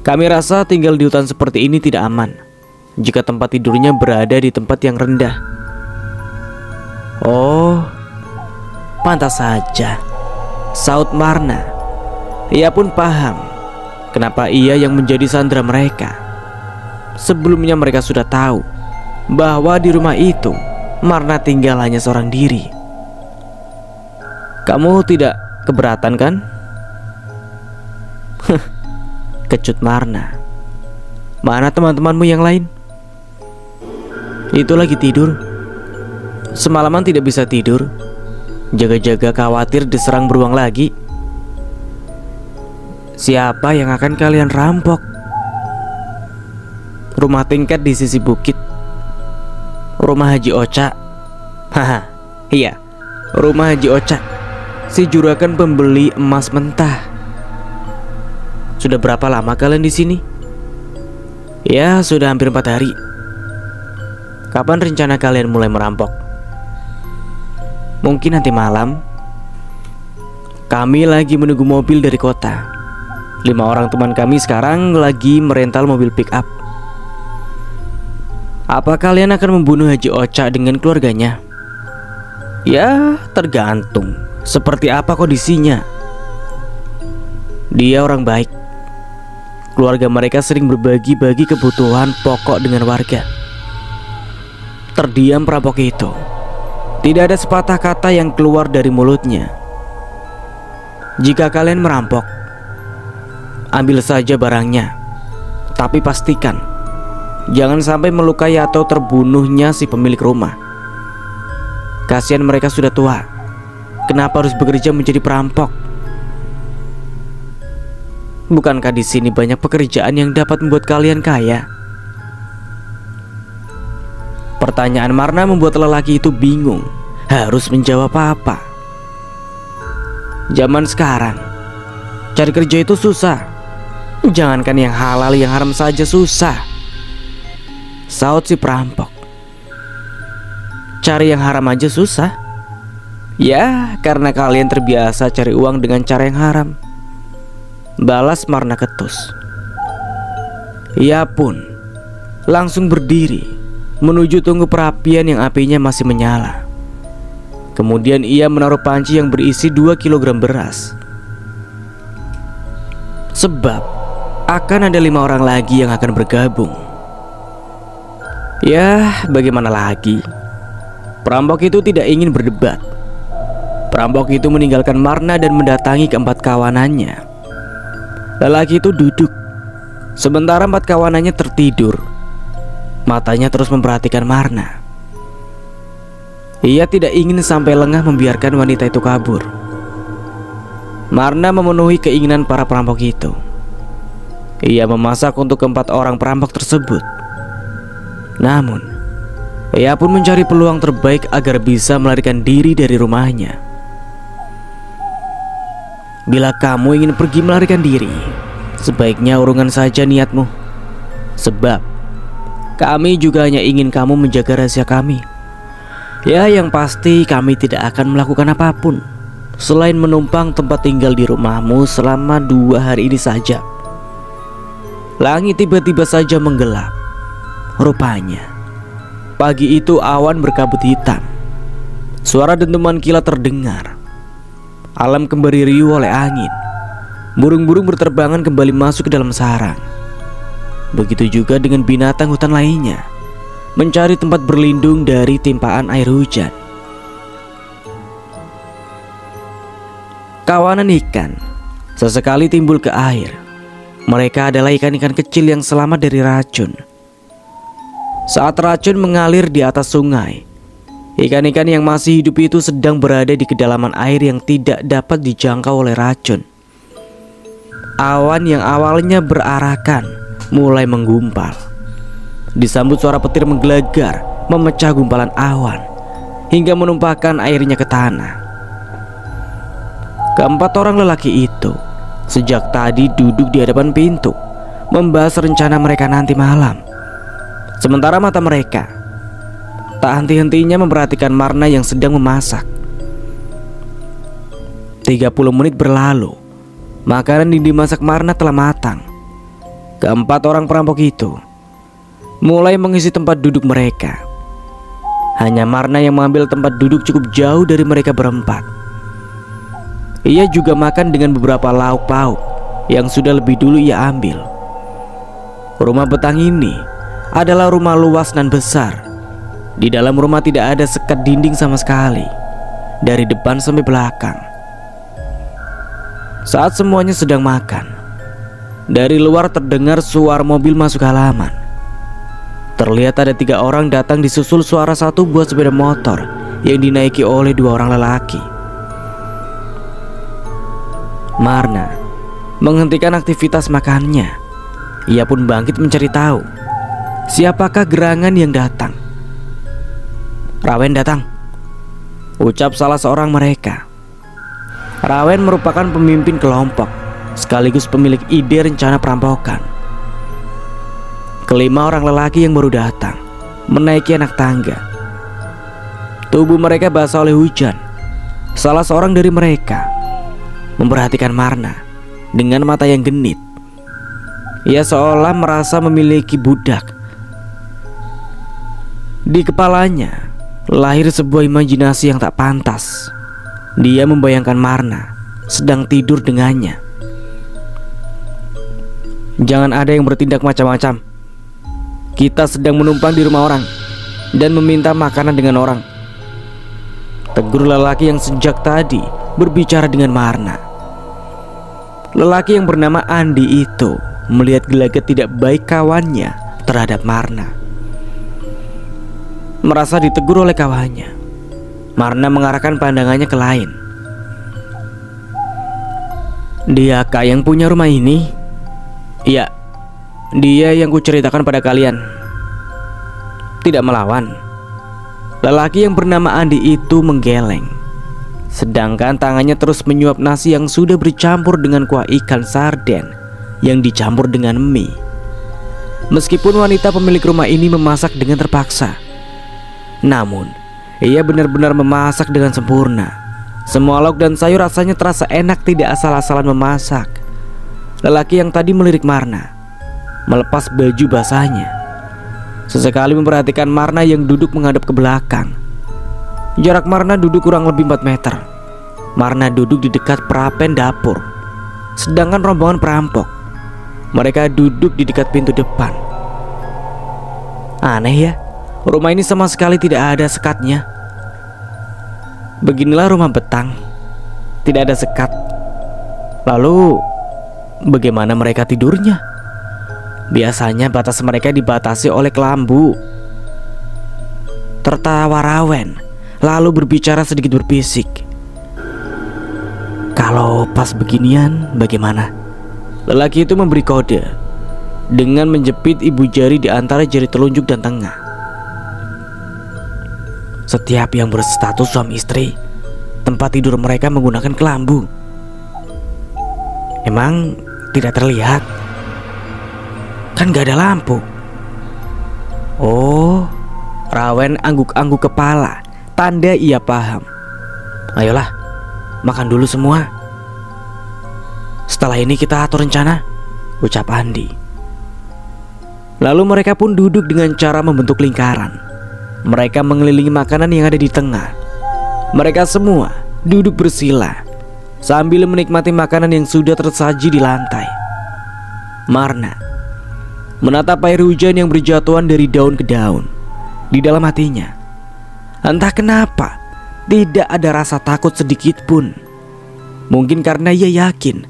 Kami rasa tinggal di hutan seperti ini tidak aman jika tempat tidurnya berada di tempat yang rendah. Oh, pantas saja, saut Marna. Ia pun paham kenapa ia yang menjadi sandera mereka. Sebelumnya mereka sudah tahu bahwa di rumah itu Marna tinggal hanya seorang diri. Kamu tidak keberatan kan? Kecut Marna. Mana teman-temanmu yang lain? Itu lagi tidur. Semalaman tidak bisa tidur. Jaga-jaga khawatir diserang beruang lagi. Siapa yang akan kalian rampok? Rumah tingkat di sisi bukit. Rumah Haji Ocha. Haha, iya, rumah Haji Ocha, si juragan pembeli emas mentah. Sudah berapa lama kalian di sini? Ya, sudah hampir 4 hari. Kapan rencana kalian mulai merampok? Mungkin nanti malam. Kami lagi menunggu mobil dari kota. 5 orang teman kami sekarang lagi merental mobil pick up. Apa kalian akan membunuh Haji Ocha dengan keluarganya? Ya, tergantung seperti apa kondisinya. Dia orang baik. Keluarga mereka sering berbagi-bagi kebutuhan pokok dengan warga. Terdiam perampok itu. Tidak ada sepatah kata yang keluar dari mulutnya. Jika kalian merampok, ambil saja barangnya, tapi pastikan jangan sampai melukai atau terbunuhnya si pemilik rumah. Kasihan mereka sudah tua. Kenapa harus bekerja menjadi perampok? Bukankah di sini banyak pekerjaan yang dapat membuat kalian kaya? Pertanyaan Marna membuat lelaki itu bingung harus menjawab apa. Zaman sekarang cari kerja itu susah. Jangankan yang halal, yang haram saja susah. Saut si perampok. Cari yang haram aja susah. Ya, karena kalian terbiasa cari uang dengan cara yang haram, balas Marna ketus. Ia pun langsung berdiri menuju tungku perapian yang apinya masih menyala. Kemudian ia menaruh panci yang berisi 2 kg beras. Sebab akan ada 5 orang lagi yang akan bergabung. Ya, bagaimana lagi? Perampok itu tidak ingin berdebat. Perampok itu meninggalkan Marna dan mendatangi keempat kawanannya. Lelaki itu duduk, sementara 4 kawanannya tertidur. Matanya terus memperhatikan Marna. Ia tidak ingin sampai lengah membiarkan wanita itu kabur. Marna memenuhi keinginan para perampok itu. Ia memasak untuk keempat orang perampok tersebut. Namun, ia pun mencari peluang terbaik agar bisa melarikan diri dari rumahnya. Bila kamu ingin pergi melarikan diri, sebaiknya urungkan saja niatmu. Sebab kami juga hanya ingin kamu menjaga rahasia kami. Ya, yang pasti kami tidak akan melakukan apapun selain menumpang tempat tinggal di rumahmu selama 2 hari ini saja. Langit tiba-tiba saja menggelap. Rupanya pagi itu awan berkabut hitam. Suara dentuman kilat terdengar. Alam kembali riuh oleh angin. Burung-burung berterbangan kembali masuk ke dalam sarang. Begitu juga dengan binatang hutan lainnya, mencari tempat berlindung dari timpaan air hujan. Kawanan ikan sesekali timbul ke air. Mereka adalah ikan-ikan kecil yang selamat dari racun. Saat racun mengalir di atas sungai, ikan-ikan yang masih hidup itu sedang berada di kedalaman air yang tidak dapat dijangkau oleh racun. Awan yang awalnya berarakan mulai menggumpal. Disambut suara petir menggelegar, memecah gumpalan awan hingga menumpahkan airnya ke tanah. Keempat orang lelaki itu sejak tadi duduk di hadapan pintu, membahas rencana mereka nanti malam. Sementara mata mereka tak henti-hentinya memperhatikan Marna yang sedang memasak. 30 menit berlalu. Makanan yang dimasak Marna telah matang. Keempat orang perampok itu mulai mengisi tempat duduk mereka. Hanya Marna yang mengambil tempat duduk cukup jauh dari mereka berempat. Ia juga makan dengan beberapa lauk pauk yang sudah lebih dulu ia ambil. Rumah betang ini adalah rumah luas dan besar. Di dalam rumah tidak ada sekat dinding sama sekali, dari depan sampai belakang. Saat semuanya sedang makan, dari luar terdengar suara mobil masuk halaman. Terlihat ada 3 orang datang disusul suara satu buah sepeda motor yang dinaiki oleh 2 orang lelaki. Marna menghentikan aktivitas makannya. Ia pun bangkit mencari tahu siapakah gerangan yang datang. "Rawen datang," ucap salah seorang mereka. Rawen merupakan pemimpin kelompok sekaligus pemilik ide rencana perampokan. Kelima orang lelaki yang baru datang menaiki anak tangga. Tubuh mereka basah oleh hujan. Salah seorang dari mereka memperhatikan Marna dengan mata yang genit. Ia seolah merasa memiliki budak. Di kepalanya lahir sebuah imajinasi yang tak pantas. Dia membayangkan Marna sedang tidur dengannya. "Jangan ada yang bertindak macam-macam. Kita sedang menumpang di rumah orang dan meminta makanan dengan orang," tegur lelaki yang sejak tadi berbicara dengan Marna. Lelaki yang bernama Andi itu melihat gelagat tidak baik kawannya terhadap Marna. Merasa ditegur oleh kawannya, Marna mengarahkan pandangannya ke lain. "Diakah yang punya rumah ini?" "Iya, dia yang kuceritakan pada kalian." Tidak melawan. Lelaki yang bernama Andi itu menggeleng, sedangkan tangannya terus menyuap nasi yang sudah bercampur dengan kuah ikan sarden yang dicampur dengan mie. Meskipun wanita pemilik rumah ini memasak dengan terpaksa, namun ia benar-benar memasak dengan sempurna. Semua lauk dan sayur rasanya terasa enak, tidak asal-asalan memasak. Lelaki yang tadi melirik Marna melepas baju basahnya. Sesekali memperhatikan Marna yang duduk menghadap ke belakang. Jarak Marna duduk kurang lebih 4 meter. Marna duduk di dekat perapen dapur, sedangkan rombongan perampok mereka duduk di dekat pintu depan. Aneh ya, rumah ini sama sekali tidak ada sekatnya. Beginilah rumah betang, tidak ada sekat. Lalu bagaimana mereka tidurnya? Biasanya batas mereka dibatasi oleh kelambu. Tertawa Rawen, lalu berbicara sedikit berbisik. "Kalau pas beginian bagaimana?" Lelaki itu memberi kode dengan menjepit ibu jari di antara jari telunjuk dan tengah. "Setiap yang berstatus suami istri, tempat tidur mereka menggunakan kelambu." "Emang tidak terlihat? Kan gak ada lampu." "Oh," Rawen angguk-angguk kepala, tanda ia paham. "Ayolah, makan dulu semua. Setelah ini kita atur rencana," ucap Andi. Lalu mereka pun duduk dengan cara membentuk lingkaran. Mereka mengelilingi makanan yang ada di tengah. Mereka semua duduk bersila sambil menikmati makanan yang sudah tersaji di lantai. Marna menatap air hujan yang berjatuhan dari daun ke daun. Di dalam hatinya, entah kenapa, tidak ada rasa takut sedikit pun. Mungkin karena ia yakin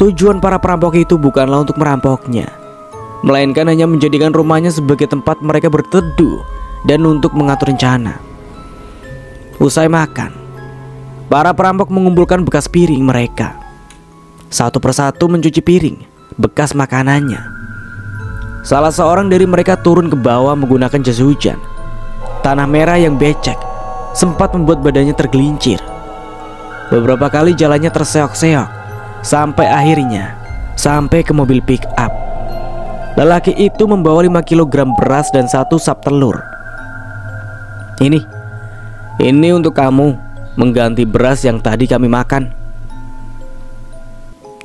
tujuan para perampok itu bukanlah untuk merampoknya, melainkan hanya menjadikan rumahnya sebagai tempat mereka berteduh dan untuk mengatur rencana. Usai makan, para perampok mengumpulkan bekas piring mereka. Satu persatu mencuci piring bekas makanannya. Salah seorang dari mereka turun ke bawah menggunakan jas hujan. Tanah merah yang becek sempat membuat badannya tergelincir. Beberapa kali jalannya terseok-seok sampai akhirnya sampai ke mobil pick up. Lelaki itu membawa 5 kg beras dan 1 sap telur. Ini untuk kamu, mengganti beras yang tadi kami makan,"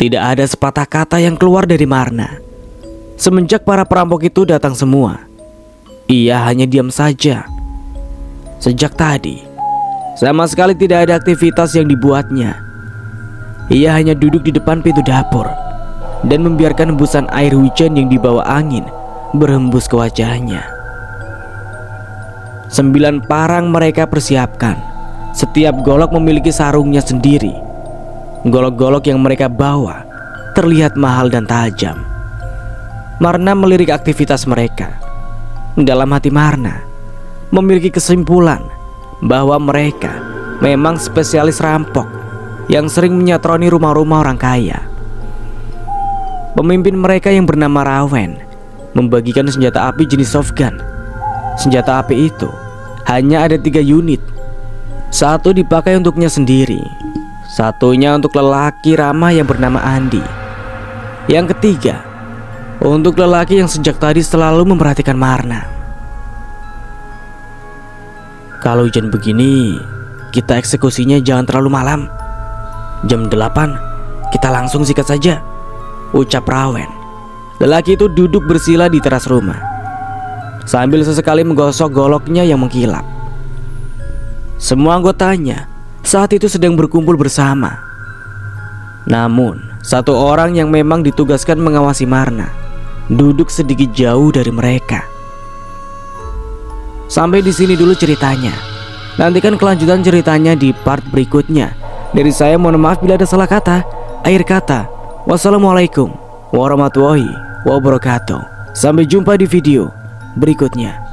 Tidak ada sepatah kata yang keluar dari Marna. Semenjak para perampok itu datang semua, ia hanya diam saja. Sejak tadi, sama sekali tidak ada aktivitas yang dibuatnya. Ia hanya duduk di depan pintu dapur dan membiarkan hembusan air hujan yang dibawa angin berhembus ke wajahnya. 9 parang mereka persiapkan. Setiap golok memiliki sarungnya sendiri. Golok-golok yang mereka bawa terlihat mahal dan tajam. Marna melirik aktivitas mereka. Dalam hati Marna memiliki kesimpulan bahwa mereka memang spesialis rampok yang sering menyatroni rumah-rumah orang kaya. Pemimpin mereka yang bernama Rawen membagikan senjata api jenis soft gun. Senjata api itu hanya ada 3 unit. Satu dipakai untuknya sendiri, satunya untuk lelaki ramah yang bernama Andi. Yang ketiga untuk lelaki yang sejak tadi selalu memperhatikan Marna. Kalau hujan begini, kita eksekusinya jangan terlalu malam. Jam 8 kita langsung sikat saja, ucap Rawen. Lelaki itu duduk bersila di teras rumah sambil sesekali menggosok goloknya yang mengkilap. Semua anggotanya saat itu sedang berkumpul bersama. Namun satu orang yang memang ditugaskan mengawasi Marna duduk sedikit jauh dari mereka. Sampai di sini dulu ceritanya. Nantikan kelanjutan ceritanya di part berikutnya. Dari saya mohon maaf bila ada salah kata, akhir kata. Wassalamualaikum warahmatullahi wabarakatuh. Sampai jumpa di video berikutnya.